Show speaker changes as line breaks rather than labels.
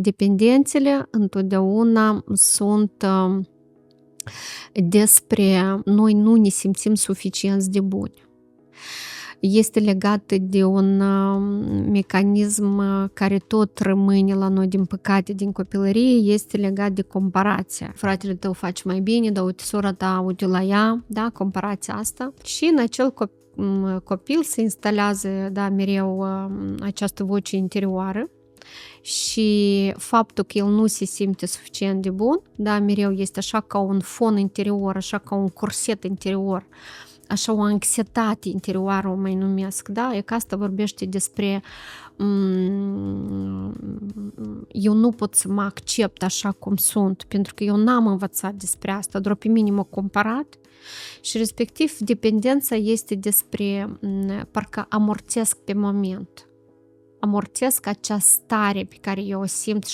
Dependențele întotdeauna sunt despre noi nu ne simțim suficienți de buni. Este legat de un mecanism care tot rămâne la noi, din păcate, din copilărie, este legat de comparația. Fratele tău face mai bine, dar uite, sora ta, uite la ea, da, comparația asta. Și în acel copil se instalează, da, mereu această voce interioară și faptul că el nu se simte suficient de bun, da, mereu este așa ca un fon interior, așa ca un corset interior, așa o anxietate interioară o mai numesc, da? E că asta vorbește despre eu nu pot să mă accept așa cum sunt, pentru că eu n-am învățat despre asta, doar pe mine m-a comparat și respectiv dependența este despre parcă amorțesc pe moment. Amorțesc acea stare pe care eu o simt